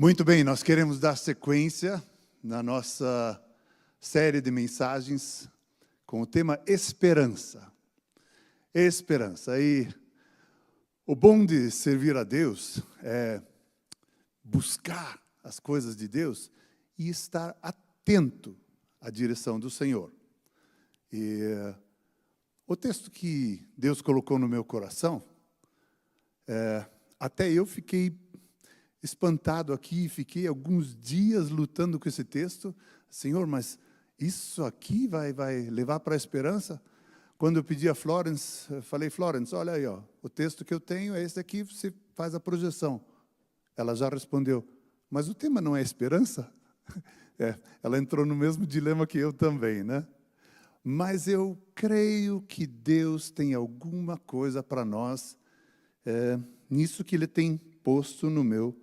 Muito bem, nós queremos dar sequência na nossa série de mensagens com o tema Esperança. Esperança. E o bom de servir a Deus é buscar as coisas de Deus e estar atento à direção do Senhor. E o texto que Deus colocou no meu coração, até eu fiquei espantado aqui, fiquei alguns dias lutando com esse texto. Senhor, mas isso aqui vai levar para a esperança? Quando eu pedi a Florence, eu falei, Florence, olha aí, ó, o texto que eu tenho é esse aqui, você faz a projeção. Ela já respondeu, mas o tema não é esperança? Ela entrou no mesmo dilema que eu também, né? Mas eu creio que Deus tem alguma coisa para nós, nisso que Ele tem posto no meu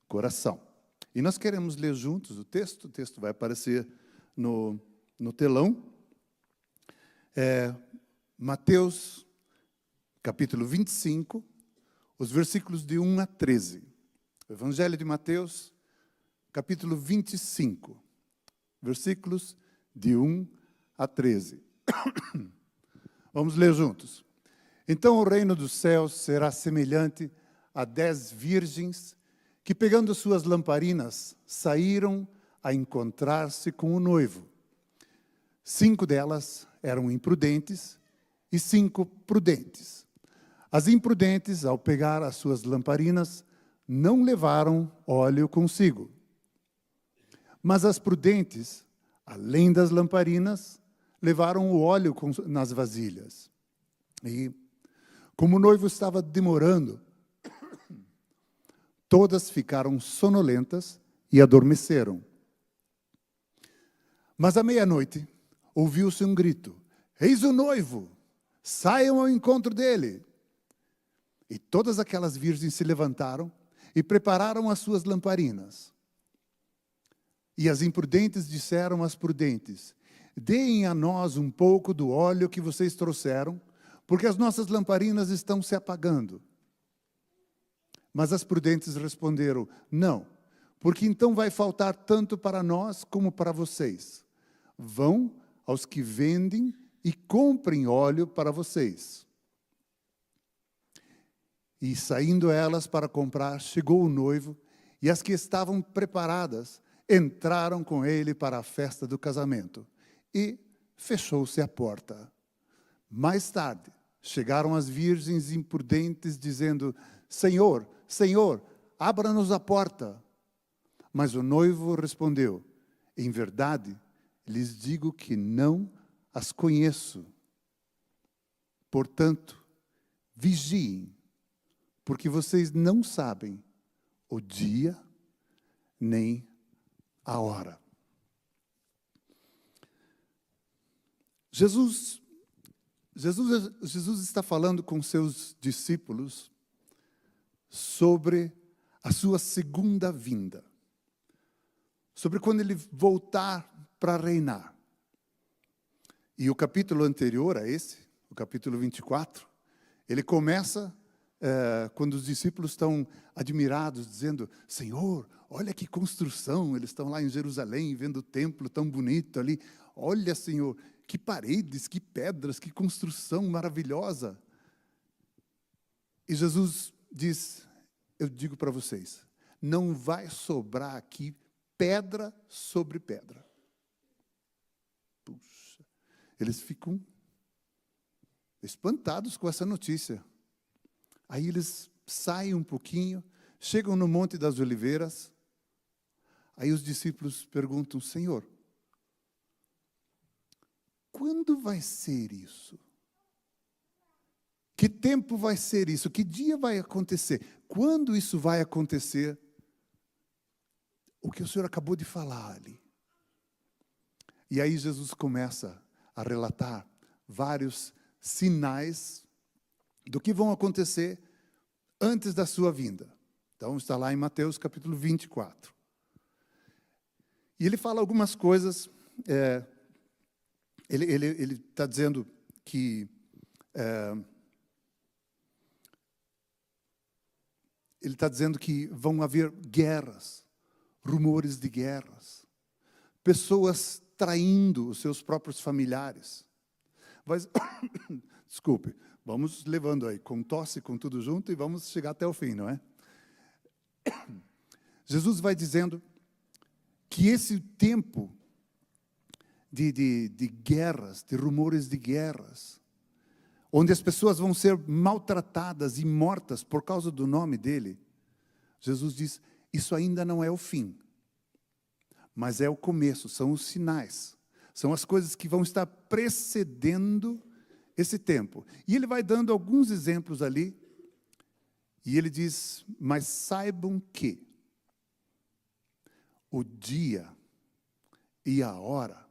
coração. E nós queremos ler juntos o texto vai aparecer no telão. Mateus, capítulo 25, os versículos de 1 a 13. Evangelho de Mateus, capítulo 25, versículos de 1 a 13. Vamos ler juntos. Então o reino dos céus será semelhante a 10 virgens que, pegando suas lamparinas, saíram a encontrar-se com o noivo. 5 delas eram imprudentes e 5 prudentes. As imprudentes, ao pegar as suas lamparinas, não levaram óleo consigo. Mas as prudentes, além das lamparinas, levaram o óleo nas vasilhas. E, como o noivo estava demorando, todas ficaram sonolentas e adormeceram. Mas à meia-noite, ouviu-se um grito: eis o noivo, saiam ao encontro dele. E todas aquelas virgens se levantaram e prepararam as suas lamparinas. E as imprudentes disseram às prudentes: deem a nós um pouco do óleo que vocês trouxeram, porque as nossas lamparinas estão se apagando. Mas as prudentes responderam: não, porque então vai faltar tanto para nós como para vocês. Vão aos que vendem e comprem óleo para vocês. E saindo elas para comprar, chegou o noivo, e as que estavam preparadas entraram com ele para a festa do casamento. E fechou-se a porta. Mais tarde, chegaram as virgens imprudentes, dizendo: Senhor, Senhor, abra-nos a porta. Mas o noivo respondeu: em verdade, lhes digo que não as conheço. Portanto, vigiem, porque vocês não sabem o dia nem a hora. Jesus está falando com seus discípulos sobre a sua segunda vinda, sobre quando ele voltar para reinar. E o capítulo anterior a esse, o capítulo 24, ele começa quando os discípulos estão admirados, dizendo: Senhor, olha que construção, eles estão lá em Jerusalém, vendo o templo tão bonito ali. Olha, Senhor, que paredes, que pedras, que construção maravilhosa. E Jesus diz: eu digo para vocês, não vai sobrar aqui pedra sobre pedra. Puxa, eles ficam espantados com essa notícia. Aí eles saem um pouquinho, chegam no Monte das Oliveiras. Aí os discípulos perguntam: Senhor, quando vai ser isso? Que tempo vai ser isso? Que dia vai acontecer? Quando isso vai acontecer? O que o Senhor acabou de falar ali. E aí Jesus começa a relatar vários sinais do que vão acontecer antes da sua vinda. Então está lá em Mateus capítulo 24. E ele fala algumas coisas. Ele está dizendo que ele está dizendo que vão haver guerras, rumores de guerras, pessoas traindo os seus próprios familiares. Mas, desculpe, vamos levando aí, com tosse, com tudo junto, e vamos chegar até o fim, não é? Jesus vai dizendo que esse tempo de guerras, de rumores de guerras, onde as pessoas vão ser maltratadas e mortas por causa do nome dele, Jesus diz, isso ainda não é o fim, mas é o começo, são os sinais, são as coisas que vão estar precedendo esse tempo. E ele vai dando alguns exemplos ali, e ele diz, mas saibam que o dia e a hora,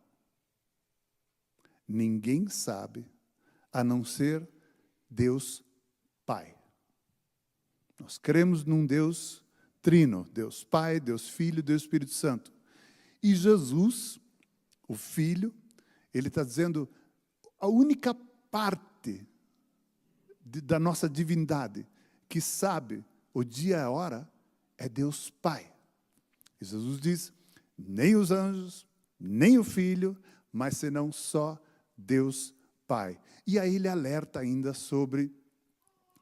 ninguém sabe, a não ser Deus Pai. Nós cremos num Deus trino, Deus Pai, Deus Filho, Deus Espírito Santo. E Jesus, o Filho, ele está dizendo, a única parte da nossa divindade que sabe o dia e a hora é Deus Pai. E Jesus diz, nem os anjos, nem o Filho, mas senão só Deus Pai. E aí ele alerta ainda sobre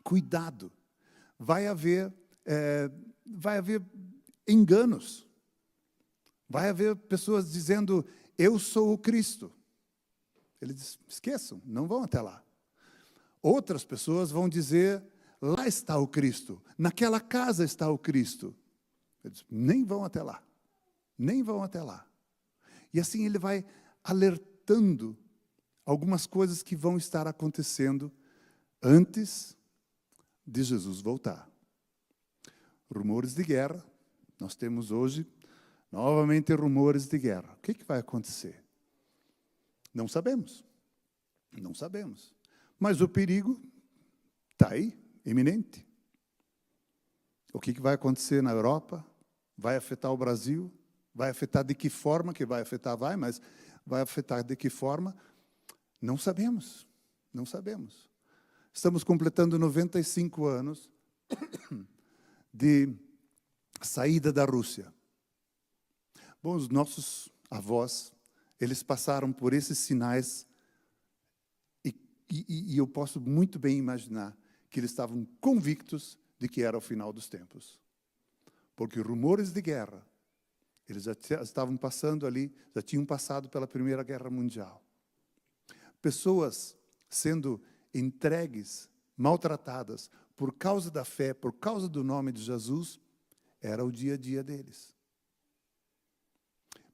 cuidado. Vai haver enganos. Vai haver pessoas dizendo, eu sou o Cristo. Ele diz, esqueçam, não vão até lá. Outras pessoas vão dizer, lá está o Cristo, naquela casa está o Cristo. Ele diz, nem vão até lá, nem vão até lá. E assim ele vai alertando algumas coisas que vão estar acontecendo antes de Jesus voltar. Rumores de guerra, nós temos hoje novamente rumores de guerra. O que vai acontecer? Não sabemos, não sabemos. Mas o perigo está aí, iminente. O que vai acontecer na Europa? Vai afetar o Brasil? Vai afetar de que forma? Que vai afetar, mas vai afetar de que forma? Não sabemos, não sabemos. Estamos completando 95 anos de saída da Rússia. Bom, os nossos avós, eles passaram por esses sinais e eu posso muito bem imaginar que eles estavam convictos de que era o final dos tempos. Porque rumores de guerra, eles já estavam passando ali, já tinham passado pela Primeira Guerra Mundial. Pessoas sendo entregues, maltratadas, por causa da fé, por causa do nome de Jesus, era o dia a dia deles.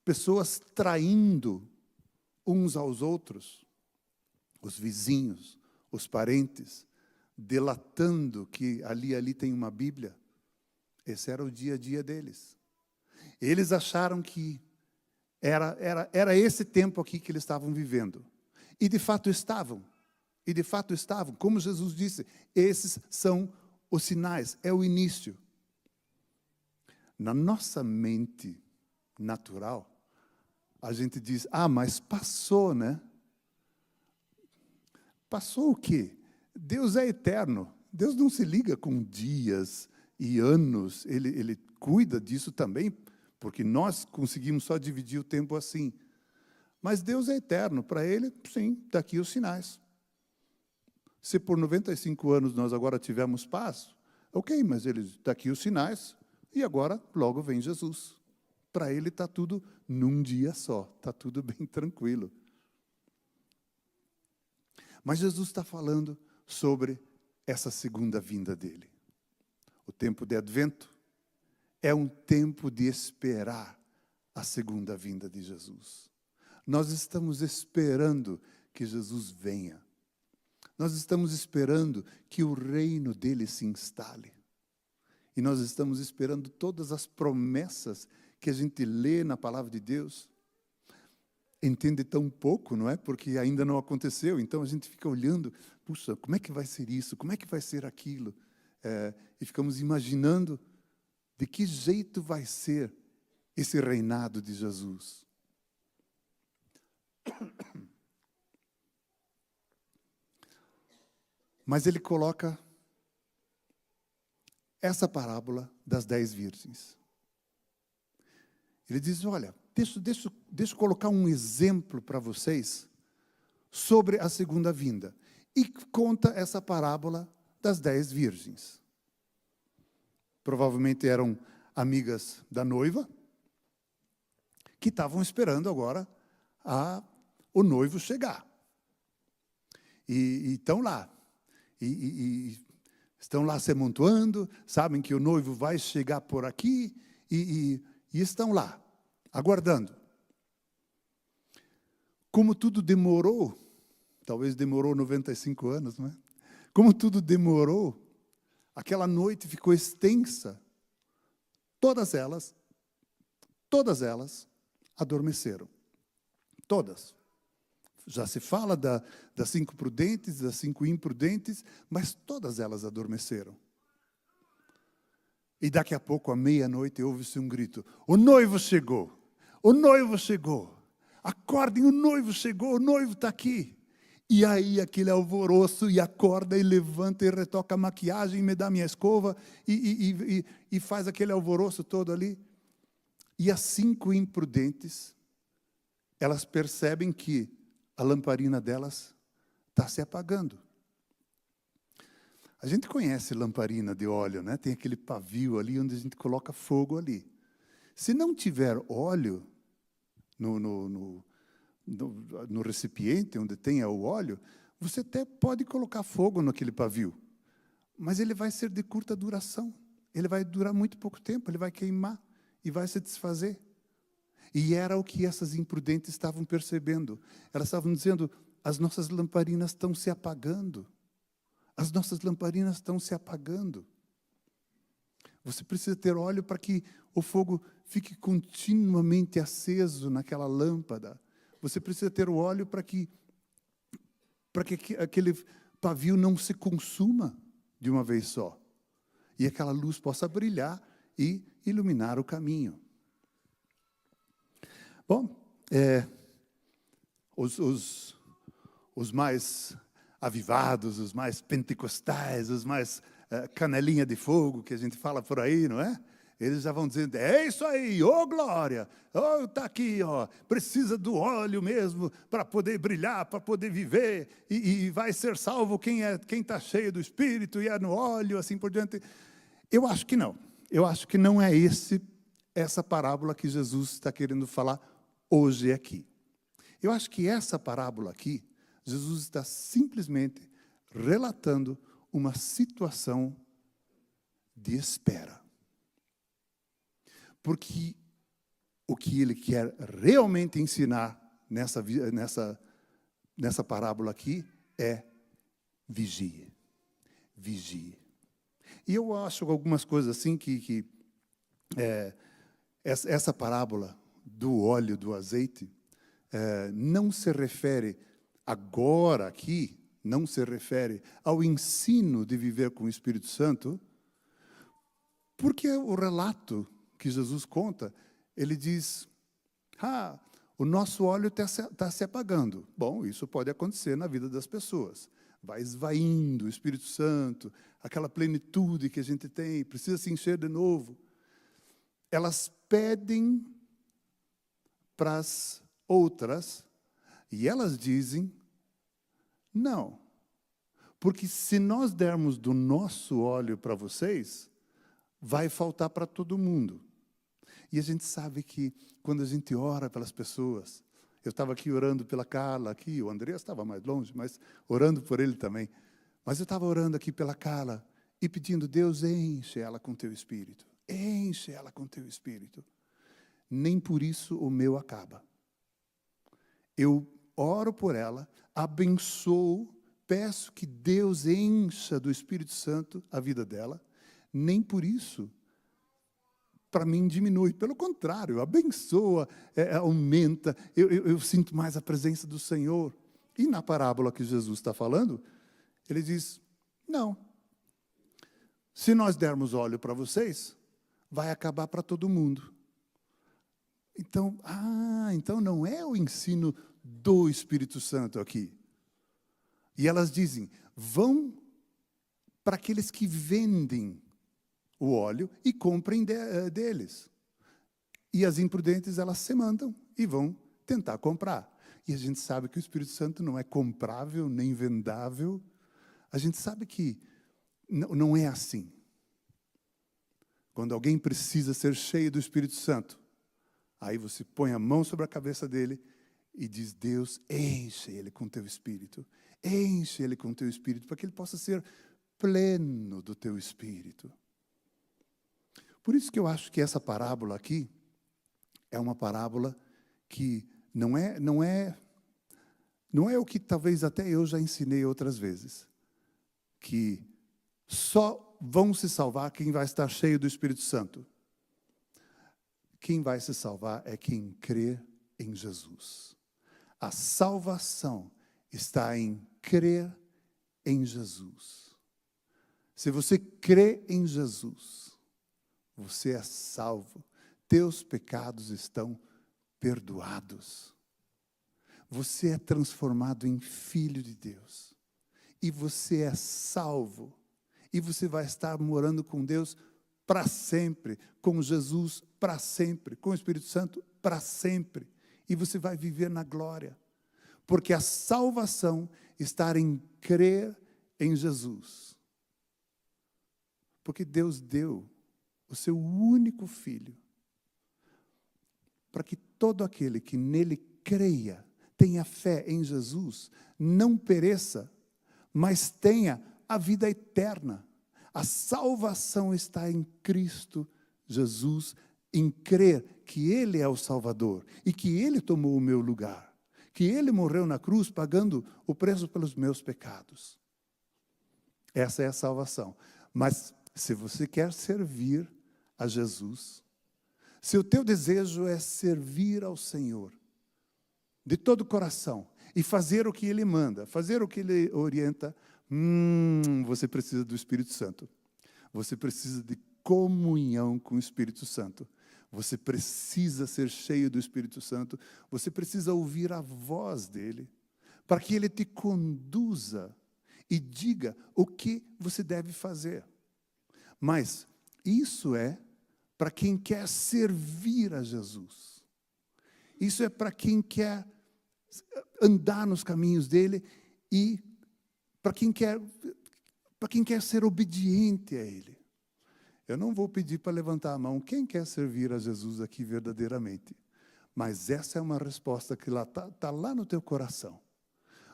Pessoas traindo uns aos outros, os vizinhos, os parentes, delatando que ali tem uma Bíblia. Esse era o dia a dia deles. Eles acharam que era esse tempo aqui que eles estavam vivendo. E de fato estavam. E de fato estavam. Como Jesus disse, esses são os sinais, é o início. Na nossa mente natural, a gente diz, mas passou, né? Passou o quê? Deus é eterno. Deus não se liga com dias e anos. Ele cuida disso também, porque nós conseguimos só dividir o tempo assim. Mas Deus é eterno. Para Ele, sim, está aqui os sinais. Se por 95 anos nós agora tivemos paz, ok, mas está aqui os sinais, e agora logo vem Jesus. Para Ele está tudo num dia só, está tudo bem tranquilo. Mas Jesus está falando sobre essa segunda vinda dele. O tempo de Advento é um tempo de esperar a segunda vinda de Jesus. Nós estamos esperando que Jesus venha. Nós estamos esperando que o reino dele se instale. E nós estamos esperando todas as promessas que a gente lê na palavra de Deus. Entende tão pouco, não é? Porque ainda não aconteceu. Então a gente fica olhando, puxa, como é que vai ser isso? Como é que vai ser aquilo? E ficamos imaginando de que jeito vai ser esse reinado de Jesus. Mas ele coloca essa parábola das 10 virgens. Ele diz, olha, deixa eu colocar um exemplo para vocês sobre a segunda vinda. E conta essa parábola das 10 virgens. Provavelmente eram amigas da noiva, que estavam esperando agora o noivo chegar. E estão lá. E estão lá se amontoando, sabem que o noivo vai chegar por aqui, e estão lá, aguardando. Como tudo demorou, talvez demorou 95 anos, não é? Como tudo demorou, aquela noite ficou extensa. Todas elas adormeceram. Todas. Já se fala das 5 prudentes, das 5 imprudentes, mas todas elas adormeceram. E daqui a pouco, à meia-noite, ouve-se um grito: o noivo chegou! O noivo chegou! Acordem, o noivo chegou, o noivo está aqui! E aí aquele alvoroço, e acorda, e levanta, e retoca a maquiagem, me dá minha escova, e faz aquele alvoroço todo ali. E as 5 imprudentes, elas percebem que a lamparina delas está se apagando. A gente conhece lamparina de óleo, né? Tem aquele pavio ali onde a gente coloca fogo ali. Se não tiver óleo no recipiente onde tenha o óleo, você até pode colocar fogo naquele pavio, mas ele vai ser de curta duração. Ele vai durar muito pouco tempo, ele vai queimar e vai se desfazer. E era o que essas imprudentes estavam percebendo. Elas estavam dizendo, as nossas lamparinas estão se apagando. As nossas lamparinas estão se apagando. Você precisa ter óleo para que o fogo fique continuamente aceso naquela lâmpada. Você precisa ter o óleo para que aquele pavio não se consuma de uma vez só. E aquela luz possa brilhar e iluminar o caminho. Bom, os mais avivados, os mais pentecostais, os mais canelinha de fogo, que a gente fala por aí, não é? Eles já vão dizendo, é isso aí, ô glória, está aqui, precisa do óleo mesmo para poder brilhar, para poder viver, e vai ser salvo quem está cheio do Espírito e é no óleo, assim por diante. Eu acho que não. Eu acho que não é essa parábola que Jesus está querendo falar hoje aqui. Eu acho que essa parábola aqui, Jesus está simplesmente relatando uma situação de espera. Porque o que ele quer realmente ensinar nessa parábola aqui é vigie. Vigie. E eu acho algumas coisas assim que essa parábola do óleo, do azeite, não se refere agora aqui, não se refere ao ensino de viver com o Espírito Santo, porque o relato que Jesus conta, ele diz, o nosso óleo está se apagando. Bom, isso pode acontecer na vida das pessoas. Vai esvaindo o Espírito Santo, aquela plenitude que a gente tem, precisa se encher de novo. Elas pedem para as outras, e elas dizem, não, porque se nós dermos do nosso óleo para vocês, vai faltar para todo mundo. E a gente sabe que quando a gente ora pelas pessoas, eu estava aqui orando pela Carla, aqui, o André estava mais longe, mas orando por ele também. Mas eu estava orando aqui pela Carla e pedindo, Deus, enche ela com teu Espírito. Enche ela com teu Espírito. Nem por isso o meu acaba. Eu oro por ela, abençoo, peço que Deus encha do Espírito Santo a vida dela. Nem por isso, para mim, diminui. Pelo contrário, abençoa, aumenta. Eu sinto mais a presença do Senhor. E na parábola que Jesus está falando, ele diz, não. Se nós dermos óleo para vocês, vai acabar para todo mundo. Então, então não é o ensino do Espírito Santo aqui. E elas dizem, vão para aqueles que vendem o óleo e comprem deles. E as imprudentes, elas se mandam e vão tentar comprar. E a gente sabe que o Espírito Santo não é comprável, nem vendável. A gente sabe que não é assim. Quando alguém precisa ser cheio do Espírito Santo, aí você põe a mão sobre a cabeça dele e diz: Deus, enche ele com teu Espírito. Enche ele com teu Espírito, para que ele possa ser pleno do teu Espírito. Por isso que eu acho que essa parábola aqui é uma parábola que não é o que talvez até eu já ensinei outras vezes. Que só vão se salvar quem vai estar cheio do Espírito Santo. Quem vai se salvar é quem crê em Jesus. A salvação está em crer em Jesus. Se você crê em Jesus, você é salvo. Teus pecados estão perdoados. Você é transformado em filho de Deus. E você é salvo. E você vai estar morando com Deus para sempre, com Jesus para sempre, com o Espírito Santo para sempre. E você vai viver na glória. Porque a salvação está em crer em Jesus. Porque Deus deu o seu único Filho, para que todo aquele que nele creia, tenha fé em Jesus, não pereça, mas tenha a vida eterna. A salvação está em Cristo Jesus, em crer que Ele é o Salvador e que Ele tomou o meu lugar, que Ele morreu na cruz pagando o preço pelos meus pecados. Essa é a salvação. Mas se você quer servir a Jesus, se o teu desejo é servir ao Senhor de todo o coração e fazer o que Ele manda, fazer o que Ele orienta, você precisa do Espírito Santo. Você precisa de comunhão com o Espírito Santo. Você precisa ser cheio do Espírito Santo. Você precisa ouvir a voz dEle, para que Ele te conduza e diga o que você deve fazer. Mas isso é para quem quer servir a Jesus. Isso é para quem quer andar nos caminhos dele e para quem quer ser obediente a ele. Eu não vou pedir para levantar a mão quem quer servir a Jesus aqui verdadeiramente. Mas essa é uma resposta que está lá no teu coração.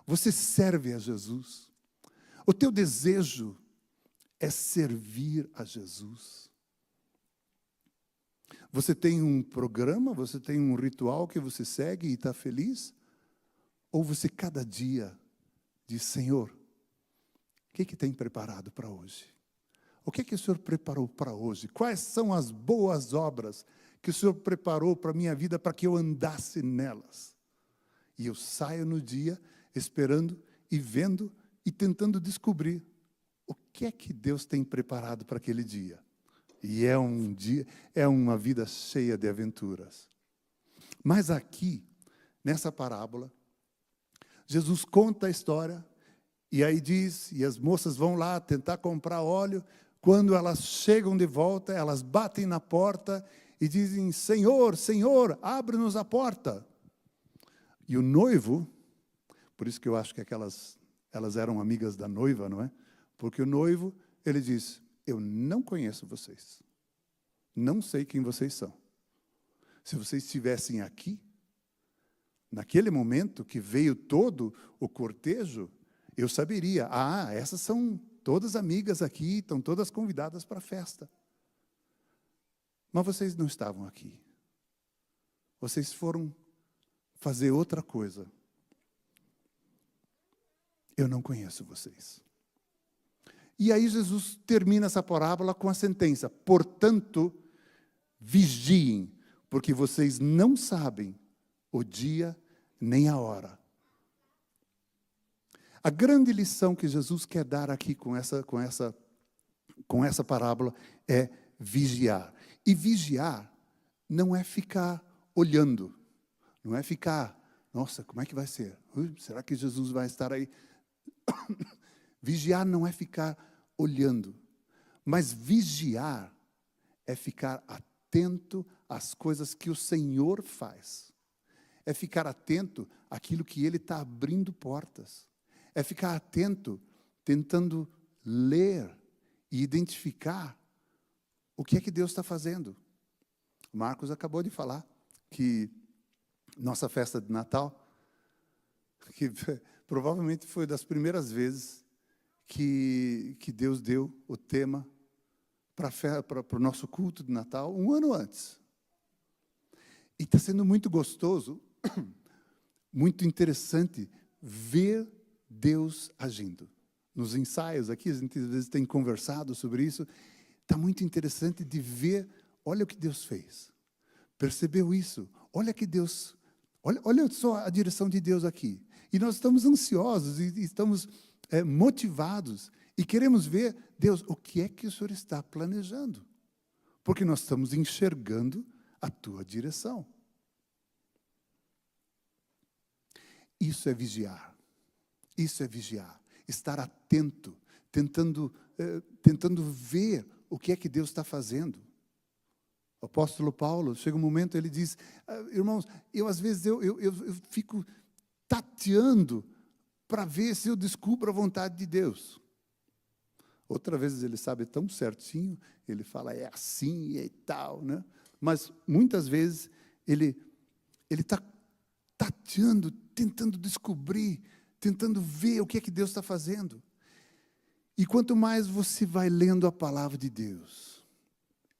Você serve a Jesus. O teu desejo é servir a Jesus. Você tem um programa, você tem um ritual que você segue e está feliz? Ou você cada dia diz: Senhor, o que tem preparado para hoje? O que o Senhor preparou para hoje? Quais são as boas obras que o Senhor preparou para a minha vida para que eu andasse nelas? E eu saio no dia esperando e vendo e tentando descobrir o que é que Deus tem preparado para aquele dia. E é uma vida cheia de aventuras. Mas aqui, nessa parábola, Jesus conta a história, e aí diz, e as moças vão lá tentar comprar óleo. Quando elas chegam de volta, elas batem na porta e dizem: Senhor, Senhor, abre-nos a porta. E o noivo, por isso que eu acho que elas eram amigas da noiva, não é? Porque o noivo, ele diz: eu não conheço vocês. Não sei quem vocês são. Se vocês estivessem aqui, naquele momento que veio todo o cortejo, eu saberia: essas são todas amigas aqui, estão todas convidadas para a festa. Mas vocês não estavam aqui. Vocês foram fazer outra coisa. Eu não conheço vocês. E aí Jesus termina essa parábola com a sentença: portanto, vigiem, porque vocês não sabem o dia nem a hora. A grande lição que Jesus quer dar aqui com essa parábola é vigiar. E vigiar não é ficar olhando, não é ficar: nossa, como é que vai ser? Será que Jesus vai estar aí? Vigiar não é ficar olhando, mas vigiar é ficar atento às coisas que o Senhor faz. É ficar atento àquilo que Ele está abrindo portas. É ficar atento, tentando ler e identificar o que é que Deus está fazendo. Marcos acabou de falar que nossa festa de Natal, que provavelmente foi das primeiras vezes que Deus deu o tema para o nosso culto de Natal, um ano antes. E está sendo muito gostoso, muito interessante ver Deus agindo. Nos ensaios aqui, a gente às vezes tem conversado sobre isso, está muito interessante de ver, olha o que Deus fez. Percebeu isso? Olha que Deus, olha só a direção de Deus aqui. E nós estamos ansiosos e estamos motivados e queremos ver, Deus, o que é que o Senhor está planejando? Porque nós estamos enxergando a tua direção. Isso é vigiar. Isso é vigiar. Estar atento, tentando ver o que é que Deus está fazendo. O apóstolo Paulo, chega um momento, ele diz, irmãos, às vezes eu fico tateando para ver se eu descubro a vontade de Deus. Outra vez ele sabe tão certinho, ele fala, é assim e tal, né? Mas muitas vezes ele está tateando, tentando descobrir, tentando ver o que é que Deus está fazendo. E quanto mais você vai lendo a palavra de Deus,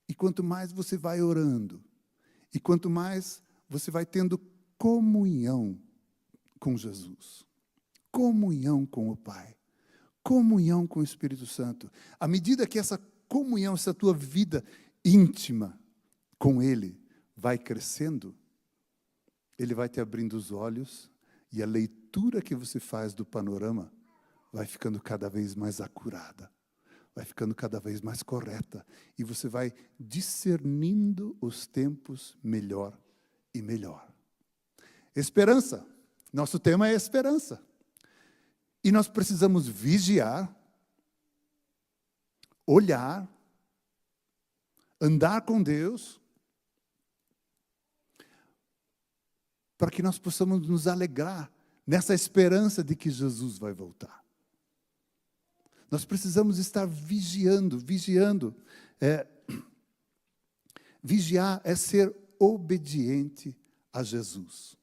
e quanto mais você vai orando, e quanto mais você vai tendo comunhão com Jesus, comunhão com o Pai, comunhão com o Espírito Santo, à medida que essa comunhão, essa tua vida íntima com Ele vai crescendo, Ele vai te abrindo os olhos e a leitura que você faz do panorama vai ficando cada vez mais acurada, vai ficando cada vez mais correta e você vai discernindo os tempos melhor e melhor. Esperança. Nosso tema é esperança. E nós precisamos vigiar, olhar, andar com Deus, para que nós possamos nos alegrar nessa esperança de que Jesus vai voltar. Nós precisamos estar vigiando. Vigiar é ser obediente a Jesus.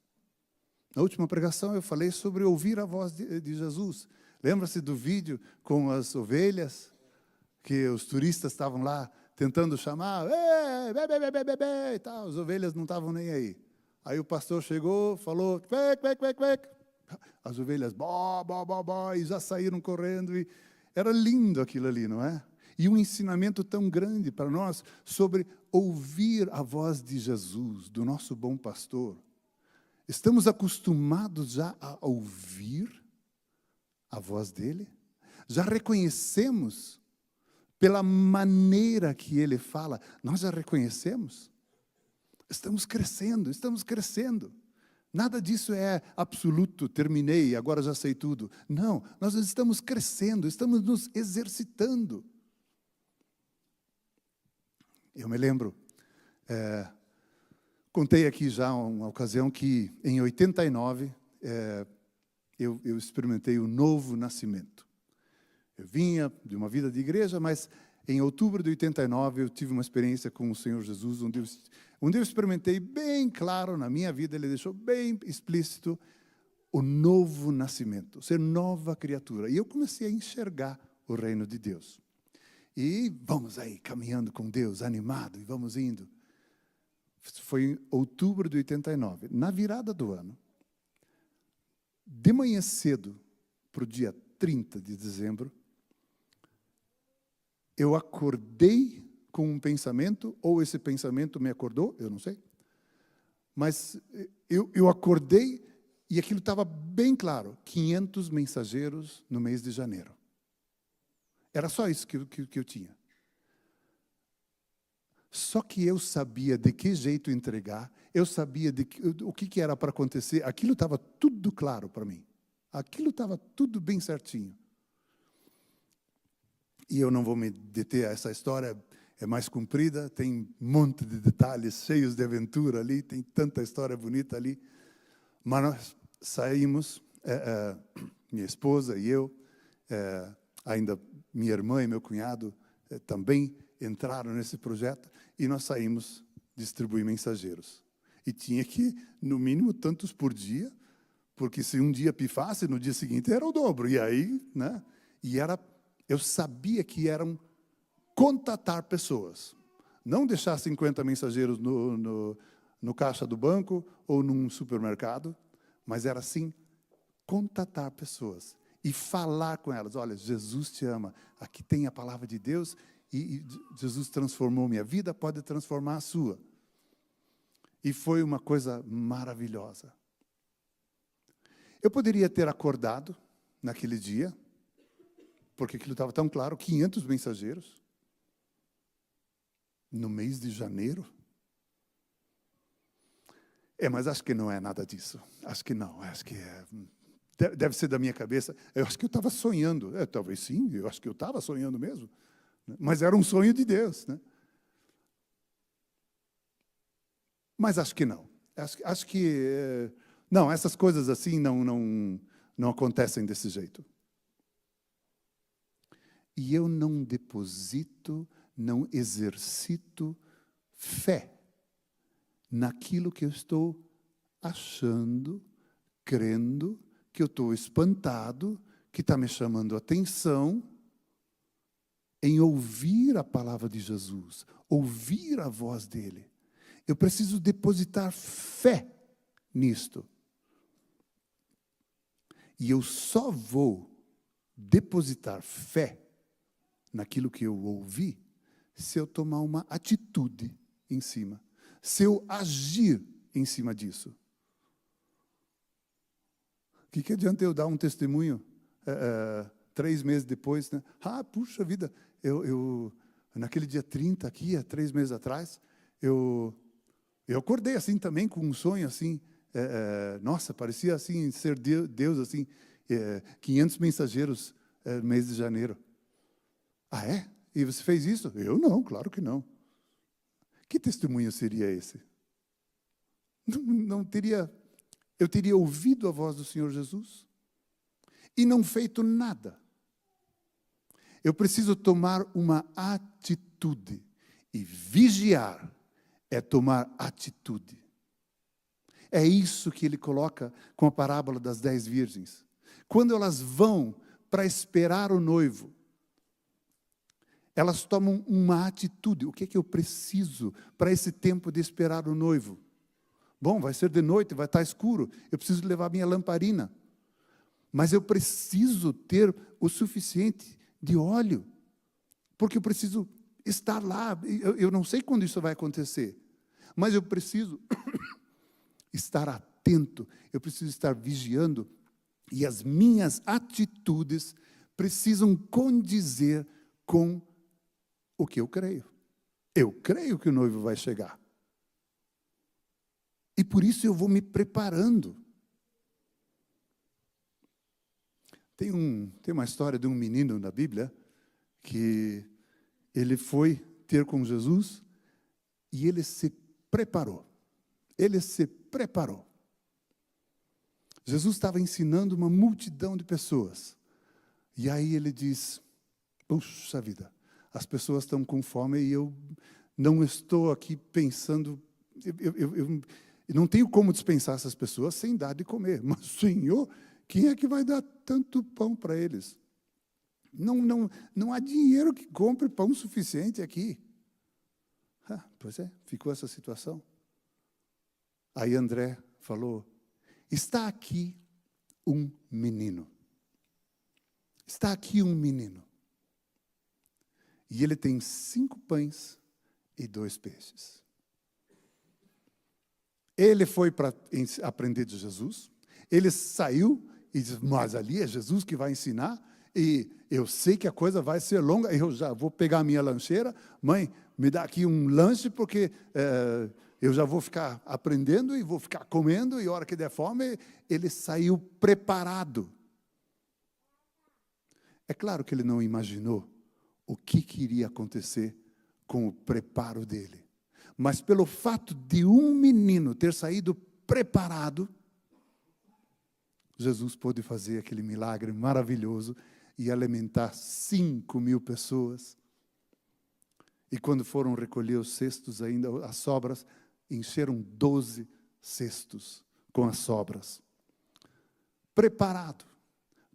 Na última pregação eu falei sobre ouvir a voz de Jesus. Lembra-se do vídeo com as ovelhas? Que os turistas estavam lá tentando chamar, e tal, as ovelhas não estavam nem aí. Aí o pastor chegou, falou, quec, quec, quec, quec. As ovelhas, bó, bó, bó, bó, e já saíram correndo. E era lindo aquilo ali, não é? E um ensinamento tão grande para nós sobre ouvir a voz de Jesus, do nosso bom pastor. Estamos acostumados já a ouvir a voz dele? Já reconhecemos pela maneira que ele fala? Nós já reconhecemos? Estamos crescendo. Nada disso é absoluto, terminei, agora já sei tudo. Não, nós estamos crescendo, estamos nos exercitando. Eu me lembro, contei aqui já uma ocasião que em 89 eu experimentei o novo nascimento. Eu vinha de uma vida de igreja, mas em outubro de 89 eu tive uma experiência com o Senhor Jesus, onde eu experimentei bem claro na minha vida, Ele deixou bem explícito o novo nascimento, ser nova criatura. E eu comecei a enxergar o reino de Deus. E vamos aí, caminhando com Deus, animado, e vamos indo. Foi em outubro de 89, na virada do ano, de manhã cedo, para o dia 30 de dezembro, eu acordei com um pensamento, ou esse pensamento me acordou, eu não sei. Mas eu acordei e aquilo estava bem claro, 500 mensageiros no mês de janeiro. Era só isso que eu tinha. Só que eu sabia de que jeito entregar, eu sabia o que era para acontecer, aquilo estava tudo claro para mim. Aquilo estava tudo bem certinho. E eu não vou me deter a essa história, é mais comprida, tem um monte de detalhes cheios de aventura ali, tem tanta história bonita ali. Mas nós saímos, minha esposa e eu, ainda minha irmã e meu cunhado também entraram nesse projeto, e nós saímos distribuir mensageiros. E tinha que, no mínimo, tantos por dia, porque se um dia pifasse, no dia seguinte era o dobro. E aí, né? Eu sabia que eram contatar pessoas. Não deixar 50 mensageiros no caixa do banco ou num supermercado, mas era assim, contatar pessoas e falar com elas. Olha, Jesus te ama, aqui tem a palavra de Deus, e Jesus transformou minha vida, pode transformar a sua. E foi uma coisa maravilhosa. Eu poderia ter acordado naquele dia, porque aquilo estava tão claro, 500 mensageiros, no mês de janeiro. Mas acho que não é nada disso. Acho que não, acho que deve ser da minha cabeça. Eu acho que eu estava sonhando. Talvez sim, eu acho que eu estava sonhando mesmo. Mas era um sonho de Deus, né? Mas acho que não. Acho que não, essas coisas assim não acontecem desse jeito. E eu não deposito, não exercito fé naquilo que eu estou achando, crendo, que eu estou espantado, que está me chamando a atenção, em ouvir a palavra de Jesus, ouvir a voz dele. Eu preciso depositar fé nisto. E eu só vou depositar fé naquilo que eu ouvi se eu tomar uma atitude em cima, se eu agir em cima disso. O que adianta eu dar um testemunho 3 meses depois, né? Puxa vida, eu naquele dia 30 aqui, há 3 meses atrás, eu acordei assim também com um sonho assim, nossa, parecia assim ser Deus assim, 500 mensageiros no mês de janeiro. É? E você fez isso? Eu não, claro que não. Que testemunho seria esse? Não teria. Eu teria ouvido a voz do Senhor Jesus e não feito nada. Eu preciso tomar uma atitude. E vigiar é tomar atitude. É isso que ele coloca com a parábola das 10 virgens. Quando elas vão para esperar o noivo, elas tomam uma atitude. O que é que eu preciso para esse tempo de esperar o noivo? Bom, vai ser de noite, vai estar escuro. Eu preciso levar minha lamparina. Mas eu preciso ter o suficiente de óleo. Porque eu preciso estar lá. Eu não sei quando isso vai acontecer. Mas eu preciso estar atento. Eu preciso estar vigiando. E as minhas atitudes precisam condizer com o que eu creio. Eu creio que o noivo vai chegar. E por isso eu vou me preparando. Tem uma história de um menino na Bíblia que ele foi ter com Jesus e ele se preparou. Ele se preparou. Jesus estava ensinando uma multidão de pessoas. E aí ele diz, puxa vida, as pessoas estão com fome e eu não estou aqui pensando, eu não tenho como dispensar essas pessoas sem dar de comer. Mas, Senhor, quem é que vai dar tanto pão para eles? Não há dinheiro que compre pão suficiente aqui. Pois é, ficou essa situação. Aí André falou, está aqui um menino. Está aqui um menino. E ele tem 5 pães e 2 peixes. Ele foi para aprender de Jesus. Ele saiu e disse, mas ali é Jesus que vai ensinar. E eu sei que a coisa vai ser longa. Eu já vou pegar a minha lancheira. Mãe, me dá aqui um lanche, porque eu já vou ficar aprendendo e vou ficar comendo. E a hora que der fome, ele saiu preparado. É claro que ele não imaginou o que iria acontecer com o preparo dele. Mas pelo fato de um menino ter saído preparado, Jesus pôde fazer aquele milagre maravilhoso e alimentar 5.000 pessoas. E quando foram recolher os cestos ainda, as sobras, encheram 12 cestos com as sobras. Preparado,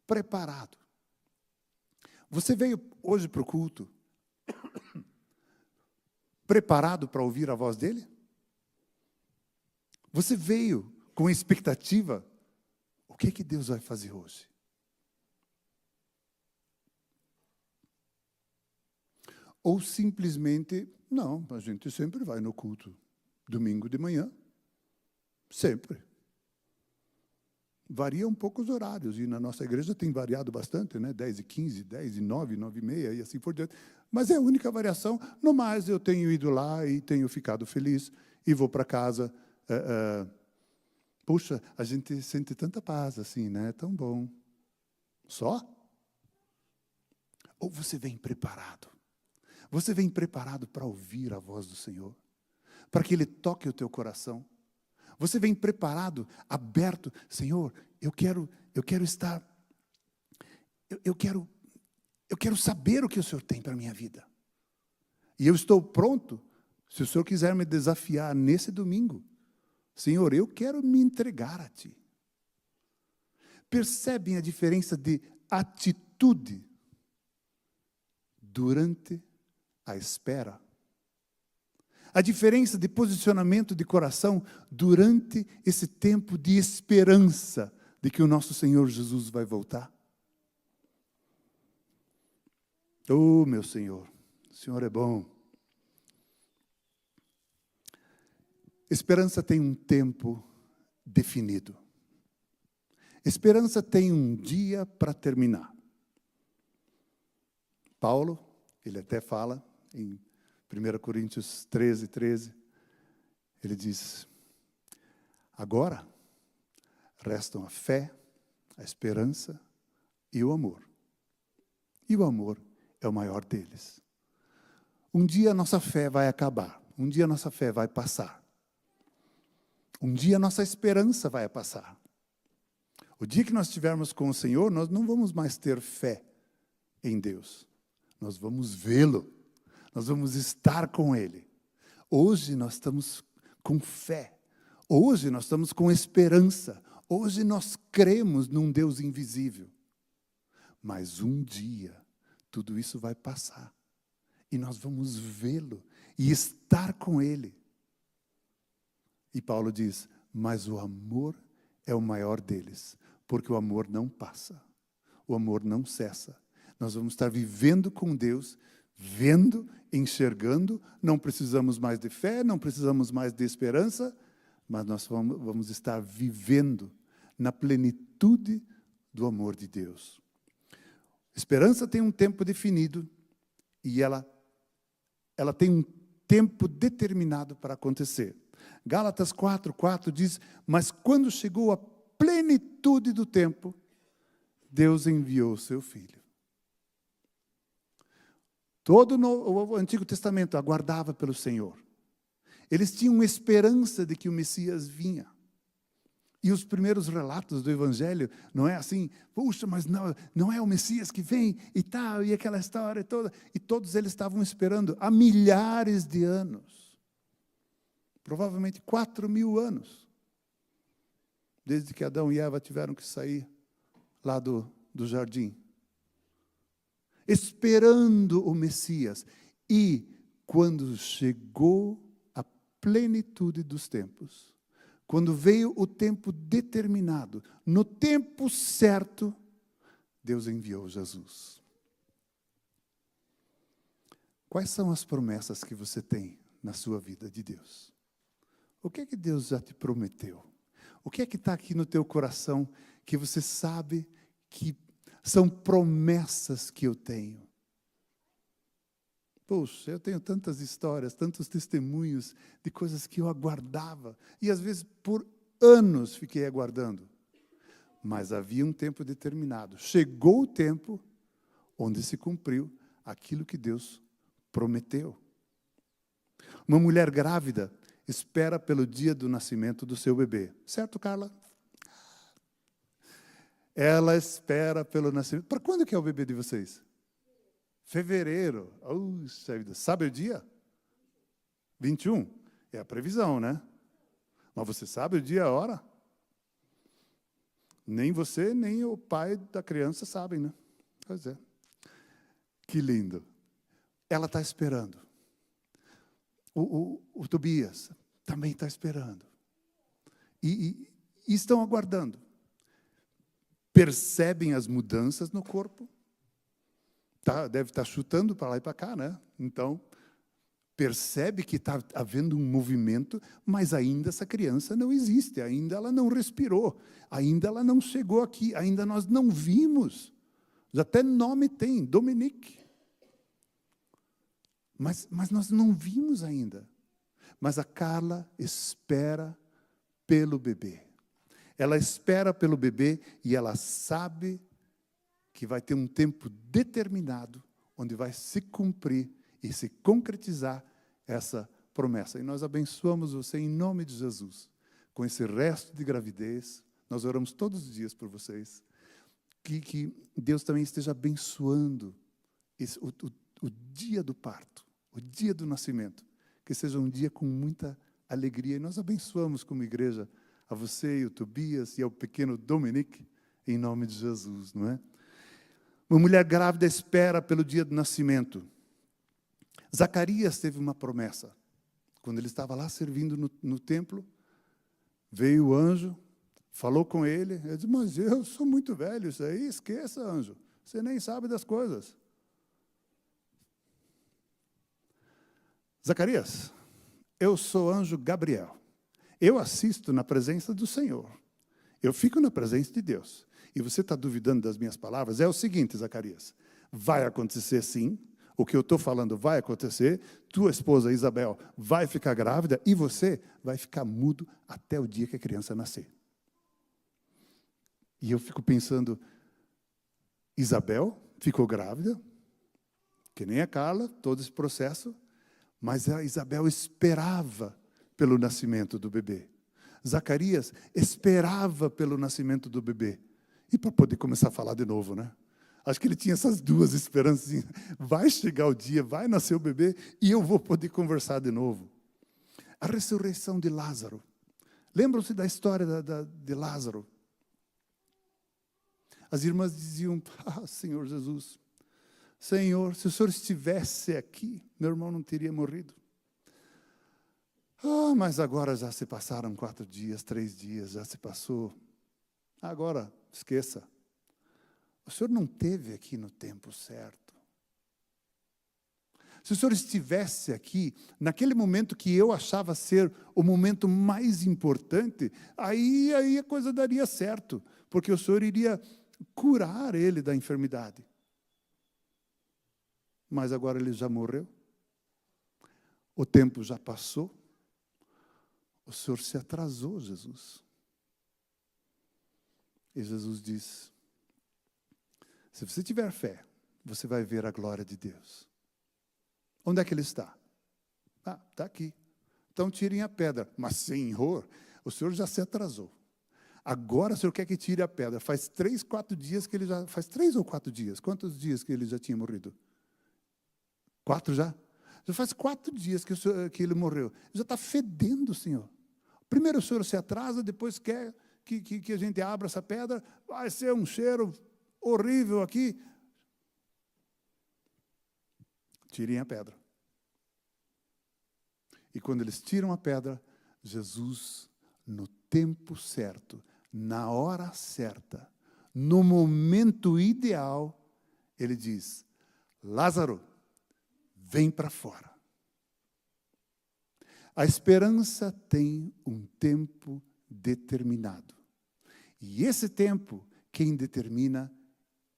preparado. Você veio hoje para o culto preparado para ouvir a voz dele? Você veio com expectativa? O que Deus vai fazer hoje? Ou simplesmente, não, a gente sempre vai no culto, domingo de manhã, sempre. Varia um pouco os horários, e na nossa igreja tem variado bastante, né? 10h15, 10h09, 9h30 e assim por diante. Mas é a única variação. No mais, eu tenho ido lá e tenho ficado feliz e vou para casa. Puxa, a gente sente tanta paz assim, né? É tão bom. Só? Ou você vem preparado? Você vem preparado para ouvir a voz do Senhor? Para que Ele toque o teu coração? Você vem preparado, aberto, Senhor, eu quero estar, eu quero saber o que o Senhor tem para a minha vida. E eu estou pronto, se o Senhor quiser me desafiar nesse domingo, Senhor, eu quero me entregar a Ti. Percebem a diferença de atitude durante a espera? A diferença de posicionamento de coração durante esse tempo de esperança de que o nosso Senhor Jesus vai voltar. Oh, meu Senhor, o Senhor é bom. Esperança tem um tempo definido. Esperança tem um dia para terminar. Paulo, ele até fala em 1 Coríntios 13, ele diz, agora restam a fé, a esperança e o amor. E o amor é o maior deles. Um dia a nossa fé vai acabar, um dia a nossa fé vai passar. Um dia a nossa esperança vai passar. O dia que nós estivermos com o Senhor, nós não vamos mais ter fé em Deus. Nós vamos vê-lo. Nós vamos estar com Ele. Hoje nós estamos com fé. Hoje nós estamos com esperança. Hoje nós cremos num Deus invisível. Mas um dia, tudo isso vai passar. E nós vamos vê-lo e estar com Ele. E Paulo diz, mas o amor é o maior deles. Porque o amor não passa. O amor não cessa. Nós vamos estar vivendo com Deus, vendo, enxergando, não precisamos mais de fé, não precisamos mais de esperança, mas nós vamos estar vivendo na plenitude do amor de Deus. Esperança tem um tempo definido e ela tem um tempo determinado para acontecer. Gálatas 4:4 diz, mas quando chegou a plenitude do tempo, Deus enviou o seu Filho. Todo o Antigo Testamento aguardava pelo Senhor. Eles tinham esperança de que o Messias vinha. E os primeiros relatos do Evangelho, não é assim, puxa, mas não é o Messias que vem e tal, e aquela história toda. E todos eles estavam esperando há milhares de anos. Provavelmente 4.000 anos. Desde que Adão e Eva tiveram que sair lá do jardim. Esperando o Messias. E quando chegou a plenitude dos tempos, quando veio o tempo determinado, no tempo certo, Deus enviou Jesus. Quais são as promessas que você tem na sua vida de Deus? O que é que Deus já te prometeu? O que é que está aqui no teu coração que você sabe que são promessas que eu tenho? Poxa, eu tenho tantas histórias, tantos testemunhos de coisas que eu aguardava. E às vezes por anos fiquei aguardando. Mas havia um tempo determinado. Chegou o tempo onde se cumpriu aquilo que Deus prometeu. Uma mulher grávida espera pelo dia do nascimento do seu bebê. Certo, Carla? Ela espera pelo nascimento. Para quando que é o bebê de vocês? Fevereiro. Puxa vida. Sabe o dia? 21. É a previsão, né? Mas você sabe o dia e a hora? Nem você, nem o pai da criança sabem, né? Pois é. Que lindo. Ela está esperando. O Tobias também está esperando. E estão aguardando. Percebem as mudanças no corpo. Deve estar chutando para lá e para cá, né? Então, percebe que está havendo um movimento, mas ainda essa criança não existe, ainda ela não respirou, ainda ela não chegou aqui, ainda nós não vimos. Até nome tem, Dominique. Mas nós não vimos ainda. Mas a Carla espera pelo bebê. Ela espera pelo bebê e ela sabe que vai ter um tempo determinado onde vai se cumprir e se concretizar essa promessa. E nós abençoamos você em nome de Jesus. Com esse resto de gravidez, nós oramos todos os dias por vocês. Que Deus também esteja abençoando o dia do parto, o dia do nascimento. Que seja um dia com muita alegria. E nós abençoamos como igreja a você e o Tobias e ao pequeno Dominique, em nome de Jesus, não é? Uma mulher grávida espera pelo dia do nascimento. Zacarias teve uma promessa. Quando ele estava lá servindo no templo, veio o anjo, falou com ele. Ele disse, mas eu sou muito velho, isso aí, esqueça, anjo. Você nem sabe das coisas. Zacarias, eu sou anjo Gabriel. Eu assisto na presença do Senhor. Eu fico na presença de Deus. E você está duvidando das minhas palavras? É o seguinte, Zacarias. Vai acontecer sim. O que eu estou falando vai acontecer. Tua esposa Isabel vai ficar grávida e você vai ficar mudo até o dia que a criança nascer. E eu fico pensando, Isabel ficou grávida, que nem a Carla, todo esse processo, mas a Isabel esperava pelo nascimento do bebê. Zacarias esperava pelo nascimento do bebê. E para poder começar a falar de novo, né? Acho que ele tinha essas duas esperanças. Vai chegar o dia, vai nascer o bebê e eu vou poder conversar de novo. A ressurreição de Lázaro. Lembram-se da história de Lázaro? As irmãs diziam, Senhor Jesus, Senhor, se o Senhor estivesse aqui, meu irmão não teria morrido. Mas agora já se passaram 4 dias, 3 dias, já se passou. Agora, esqueça. O Senhor não esteve aqui no tempo certo. Se o Senhor estivesse aqui, naquele momento que eu achava ser o momento mais importante, aí a coisa daria certo, porque o Senhor iria curar ele da enfermidade. Mas agora ele já morreu. O tempo já passou. O Senhor se atrasou, Jesus. E Jesus diz, se você tiver fé, você vai ver a glória de Deus. Onde é que ele está? Está aqui. Então tirem a pedra. Mas, Senhor, o Senhor já se atrasou. Agora o Senhor quer que tire a pedra. Faz 3, 4 dias que ele já... Faz 3 ou 4 dias? Quantos dias que ele já tinha morrido? 4 já? Já faz 4 dias que ele morreu. Já está fedendo, Senhor. Primeiro o Senhor se atrasa, depois quer que a gente abra essa pedra. Vai ser um cheiro horrível aqui. Tirem a pedra. E quando eles tiram a pedra, Jesus, no tempo certo, na hora certa, no momento ideal, ele diz, Lázaro, vem para fora. A esperança tem um tempo determinado. E esse tempo, quem determina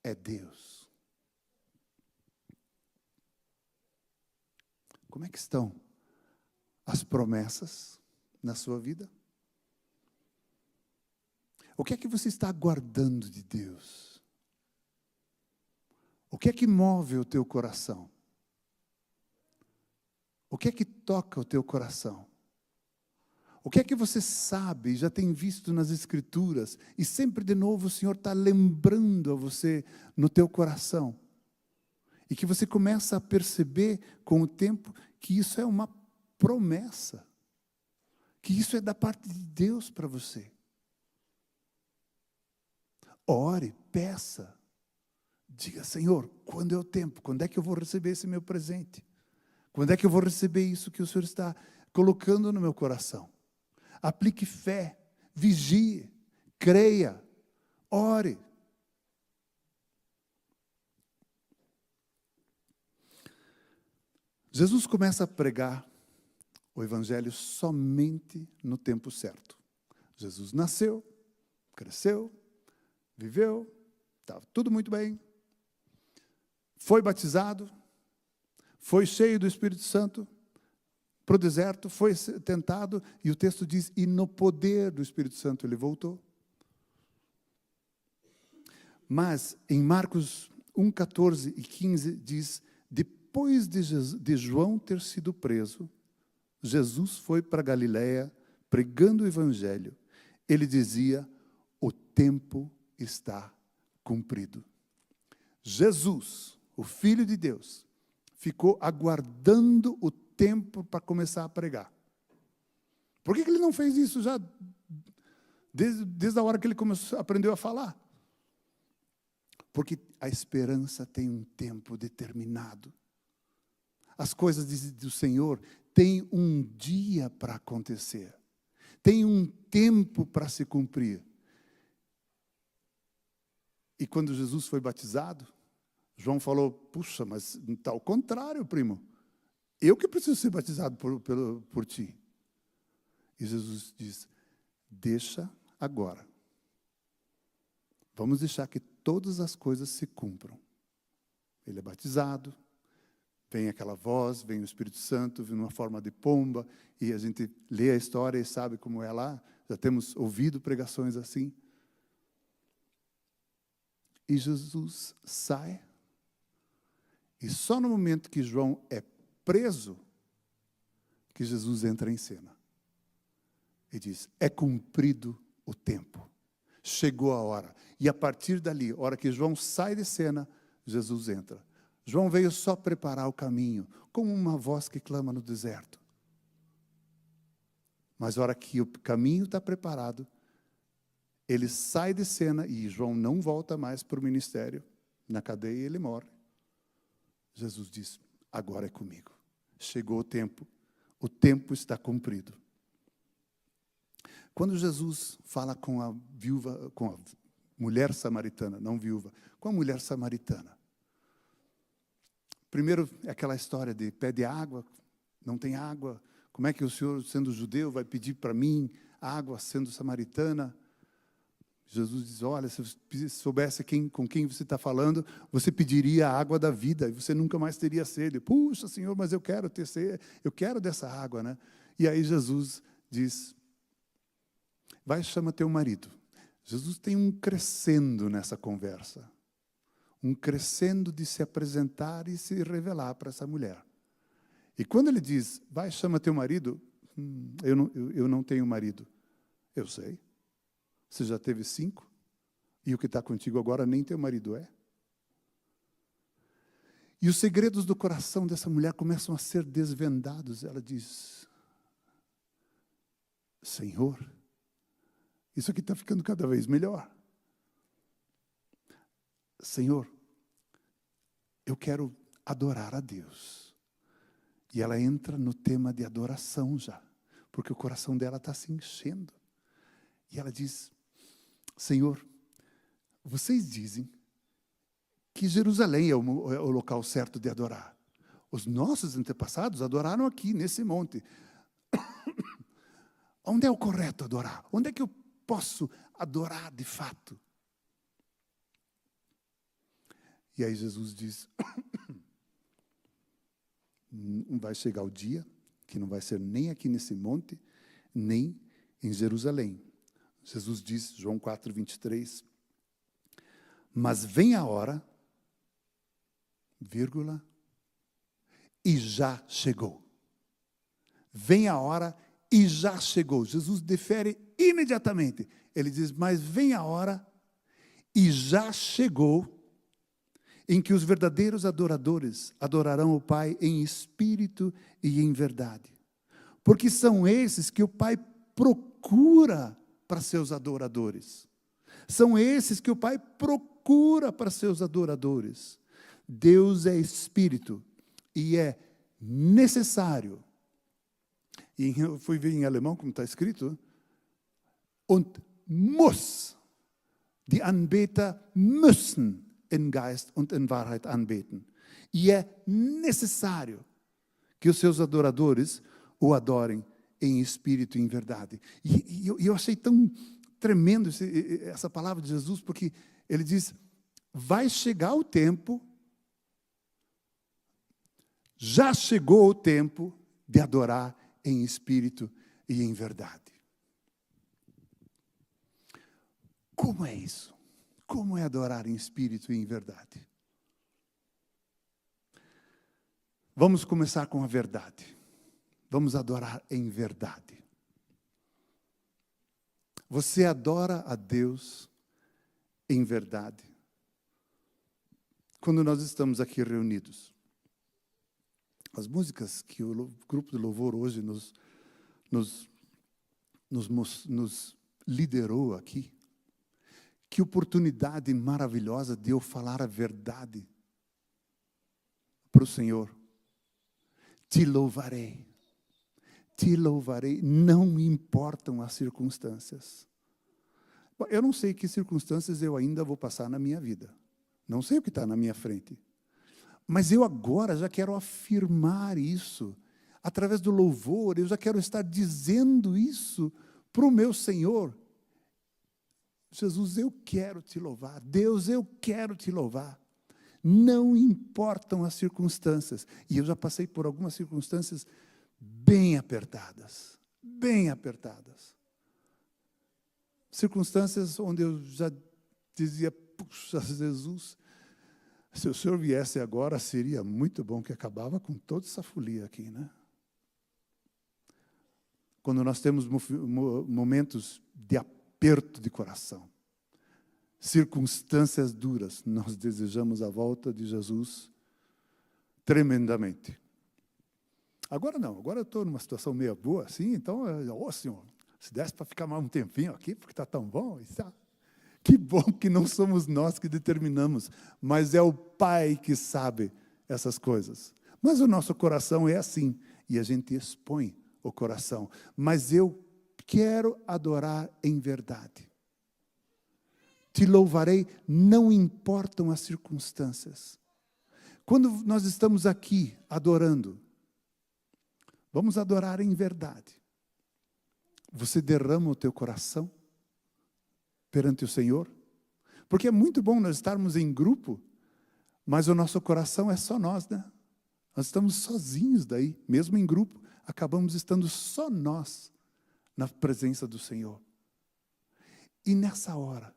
é Deus. Como é que estão as promessas na sua vida? O que é que você está aguardando de Deus? O que é que move o teu coração? O que é que toca o teu coração? O que é que você sabe, já tem visto nas Escrituras, e sempre de novo o Senhor está lembrando a você no teu coração? E que você começa a perceber com o tempo que isso é uma promessa, que isso é da parte de Deus para você. Ore, peça, diga: Senhor, quando é o tempo? Quando é que eu vou receber esse meu presente? Quando é que eu vou receber isso que o Senhor está colocando no meu coração? Aplique fé, vigie, creia, ore. Jesus começa a pregar o Evangelho somente no tempo certo. Jesus nasceu, cresceu, viveu, estava tudo muito bem. Foi batizado, foi cheio do Espírito Santo, para o deserto, foi tentado, e o texto diz, e no poder do Espírito Santo ele voltou. Mas em Marcos 1, 14 e 15 diz, depois de João ter sido preso, Jesus foi para Galiléia pregando o Evangelho. Ele dizia, o tempo está cumprido. Jesus, o Filho de Deus, ficou aguardando o tempo para começar a pregar. Por que ele não fez isso já desde a hora que ele aprendeu a falar? Porque a esperança tem um tempo determinado. As coisas do Senhor têm um dia para acontecer. Tem um tempo para se cumprir. E quando Jesus foi batizado, João falou, puxa, mas está ao contrário, primo. Eu que preciso ser batizado por ti. E Jesus diz, deixa agora. Vamos deixar que todas as coisas se cumpram. Ele é batizado, vem aquela voz, vem o Espírito Santo, vem numa forma de pomba, e a gente lê a história e sabe como é lá. Já temos ouvido pregações assim. E Jesus sai, e só no momento que João é preso, que Jesus entra em cena. E diz, é cumprido o tempo. Chegou a hora. E a partir dali, a hora que João sai de cena, Jesus entra. João veio só preparar o caminho, como uma voz que clama no deserto. Mas a hora que o caminho está preparado, ele sai de cena e João não volta mais para o ministério. Na cadeia ele morre. Jesus diz, agora é comigo. Chegou o tempo está cumprido. Quando Jesus fala com a viúva, com a mulher samaritana, não viúva, com a mulher samaritana. Primeiro, é aquela história de pede água, não tem água. Como é que o senhor, sendo judeu, vai pedir para mim água, sendo samaritana? Jesus diz, olha, se você soubesse com quem você está falando, você pediria a água da vida, e você nunca mais teria sede. Puxa, Senhor, mas eu quero ter sede, eu quero dessa água, né? E aí Jesus diz, vai, chama teu marido. Jesus tem um crescendo nessa conversa. Um crescendo de se apresentar e se revelar para essa mulher. E quando ele diz, vai, chama teu marido, eu não tenho marido. Eu sei. Você já teve 5? E o que está contigo agora nem teu marido é? E os segredos do coração dessa mulher começam a ser desvendados. Ela diz, Senhor, isso aqui está ficando cada vez melhor. Senhor, eu quero adorar a Deus. E ela entra no tema de adoração já, porque o coração dela está se enchendo. E ela diz, Senhor, vocês dizem que Jerusalém é o local certo de adorar. Os nossos antepassados adoraram aqui, nesse monte. Onde é o correto adorar? Onde é que eu posso adorar de fato? E aí Jesus diz, vai chegar o dia que não vai ser nem aqui nesse monte, nem em Jerusalém. Jesus diz, João 4, 23, mas vem a hora, vírgula, e já chegou. vem a hora e já chegou. Jesus defere imediatamente. Ele diz, mas vem a hora e já chegou em que os verdadeiros adoradores adorarão o Pai em espírito e em verdade. Porque são esses que o Pai procura para seus adoradores. São esses que o Pai procura para seus adoradores. Deus é espírito e é necessário. E eu fui ver em alemão como está escrito. Und muss. Die Anbeter müssen in Geist und in Wahrheit anbeten. E é necessário que os seus adoradores o adorem em espírito e em verdade. E eu achei tão tremendo essa palavra de Jesus, porque ele diz, vai chegar o tempo, já chegou o tempo de adorar em espírito e em verdade. Como é isso? Como é adorar em espírito e em verdade? Vamos começar com a verdade. Vamos adorar em verdade. Você adora a Deus em verdade. Quando nós estamos aqui reunidos, as músicas que o grupo de louvor hoje nos liderou aqui, que oportunidade maravilhosa de eu falar a verdade para o Senhor. Te louvarei, não importam as circunstâncias. Eu não sei que circunstâncias eu ainda vou passar na minha vida. Não sei o que está na minha frente. Mas eu agora já quero afirmar isso. Através do louvor, eu já quero estar dizendo isso para o meu Senhor. Jesus, eu quero te louvar. Deus, eu quero te louvar. Não importam as circunstâncias. E eu já passei por algumas circunstâncias bem apertadas. Bem apertadas. Circunstâncias onde eu já dizia, puxa, Jesus, se o Senhor viesse agora, seria muito bom, que acabava com toda essa folia aqui, né? Quando nós temos momentos de aperto de coração, circunstâncias duras, nós desejamos a volta de Jesus tremendamente. Agora não, agora eu estou numa situação meio boa, assim, então, Senhor, se desse para ficar mais um tempinho aqui, porque está tão bom, que bom que não somos nós que determinamos, mas é o Pai que sabe essas coisas. Mas o nosso coração é assim, e a gente expõe o coração. Mas eu quero adorar em verdade. Te louvarei, não importam as circunstâncias. Quando nós estamos aqui adorando, vamos adorar em verdade. Você derrama o teu coração perante o Senhor? Porque é muito bom nós estarmos em grupo, mas o nosso coração é só nós, né? Nós estamos sozinhos daí, mesmo em grupo, acabamos estando só nós na presença do Senhor. E nessa hora,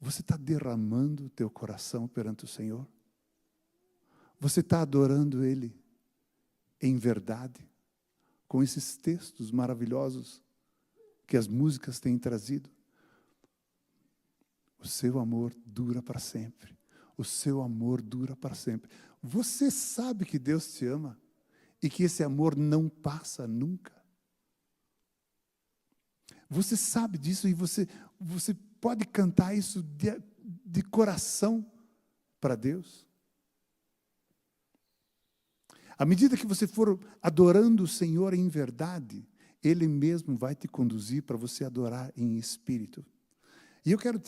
você está derramando o teu coração perante o Senhor? Você está adorando Ele em verdade, com esses textos maravilhosos que as músicas têm trazido? O seu amor dura para sempre. O seu amor dura para sempre. Você sabe que Deus te ama e que esse amor não passa nunca. Você sabe disso e você pode cantar isso de coração para Deus. À medida que você for adorando o Senhor em verdade, Ele mesmo vai te conduzir para você adorar em espírito. E eu quero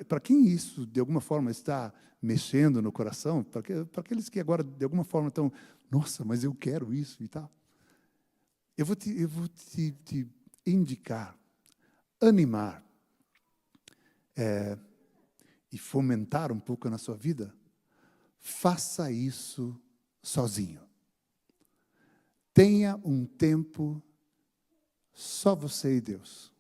para quem isso de alguma forma está mexendo no coração, para aqueles que agora de alguma forma estão, nossa, mas eu quero isso e tal. Eu vou te indicar, animar e fomentar um pouco na sua vida. Faça isso sozinho. Tenha um tempo só você e Deus,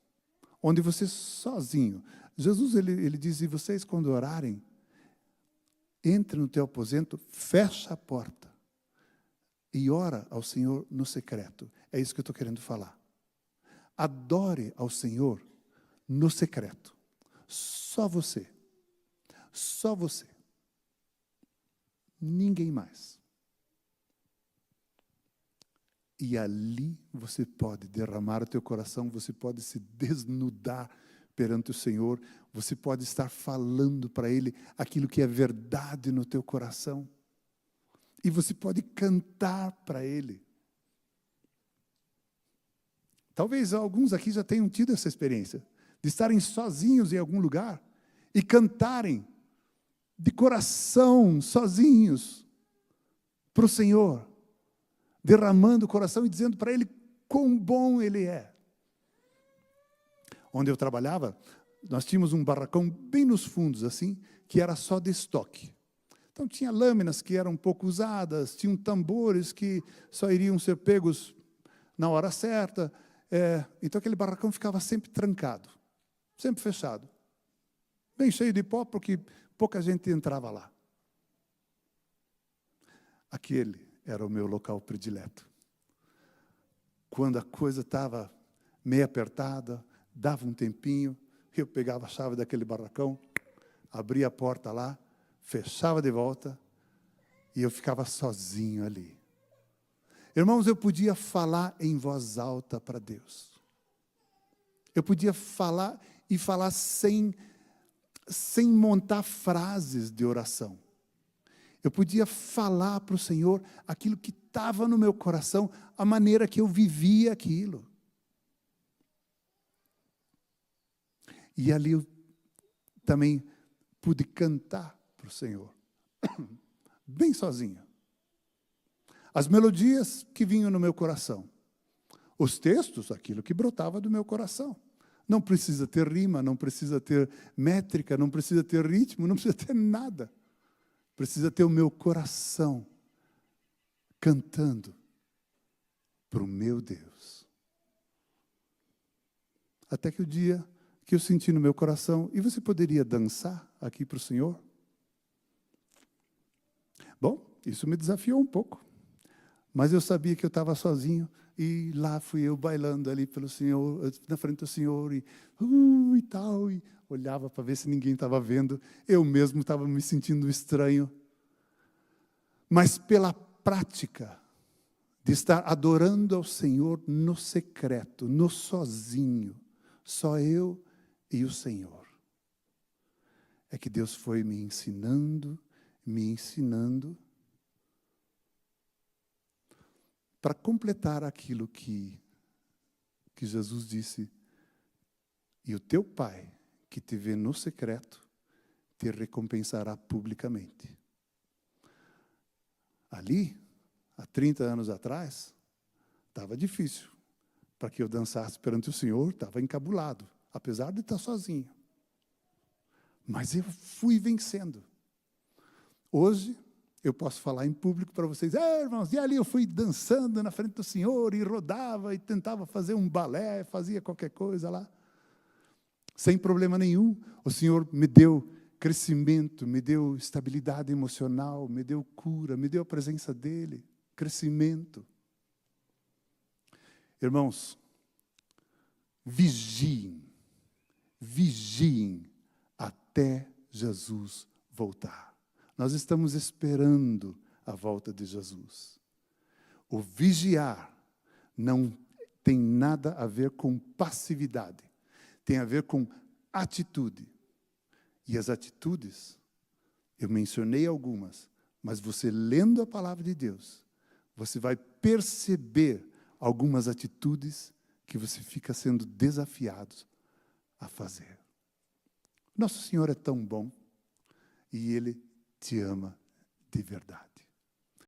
onde você sozinho. Jesus ele diz: e vocês quando orarem, entre no teu aposento, fecha a porta e ora ao Senhor no secreto. É isso que eu estou querendo falar. Adore ao Senhor no secreto. Só você. Só você. Ninguém mais. E ali você pode derramar o teu coração, você pode se desnudar perante o Senhor, você pode estar falando para Ele aquilo que é verdade no teu coração. E você pode cantar para Ele. Talvez alguns aqui já tenham tido essa experiência, de estarem sozinhos em algum lugar e cantarem de coração, sozinhos, para o Senhor, derramando o coração e dizendo para Ele quão bom Ele é. Onde eu trabalhava, nós tínhamos um barracão bem nos fundos, assim, que era só de estoque. Então tinha lâminas que eram um pouco usadas, tinham tambores que só iriam ser pegos na hora certa. Então aquele barracão ficava sempre trancado, sempre fechado. Bem cheio de pó, porque pouca gente entrava lá. Aquele era o meu local predileto. Quando a coisa estava meio apertada, dava um tempinho, eu pegava a chave daquele barracão, abria a porta lá, fechava de volta, e eu ficava sozinho ali. Irmãos, eu podia falar em voz alta para Deus. Eu podia falar e falar sem montar frases de oração. Eu podia falar para o Senhor aquilo que estava no meu coração, a maneira que eu vivia aquilo. E ali eu também pude cantar para o Senhor, bem sozinho. As melodias que vinham no meu coração. Os textos, aquilo que brotava do meu coração. Não precisa ter rima, não precisa ter métrica, não precisa ter ritmo, não precisa ter nada. Precisa ter o meu coração cantando para o meu Deus. Até que o dia que eu senti no meu coração, e você poderia dançar aqui para o Senhor? Bom, isso me desafiou um pouco. Mas eu sabia que eu estava sozinho, e lá fui eu bailando ali pelo Senhor, na frente do Senhor, e tal, e olhava para ver se ninguém estava vendo. Eu mesmo estava me sentindo estranho. Mas pela prática de estar adorando ao Senhor no secreto, no sozinho, só eu e o Senhor, é que Deus foi me ensinando, para completar aquilo que Jesus disse: e o teu Pai, que te vê no secreto, te recompensará publicamente. Ali, há 30 anos atrás, estava difícil. Para que eu dançasse perante o Senhor, estava encabulado, apesar de estar sozinho. Mas eu fui vencendo. Hoje, eu posso falar em público para vocês: irmãos, e ali eu fui dançando na frente do Senhor, e rodava, e tentava fazer um balé, fazia qualquer coisa lá. Sem problema nenhum. O Senhor me deu crescimento, me deu estabilidade emocional, me deu cura, me deu a presença dEle, crescimento. Irmãos, vigiem até Jesus voltar. Nós estamos esperando a volta de Jesus. O vigiar não tem nada a ver com passividade, tem a ver com atitude. E as atitudes, eu mencionei algumas, mas você lendo a palavra de Deus, você vai perceber algumas atitudes que você fica sendo desafiado a fazer. Nosso Senhor é tão bom e Ele te ama de verdade.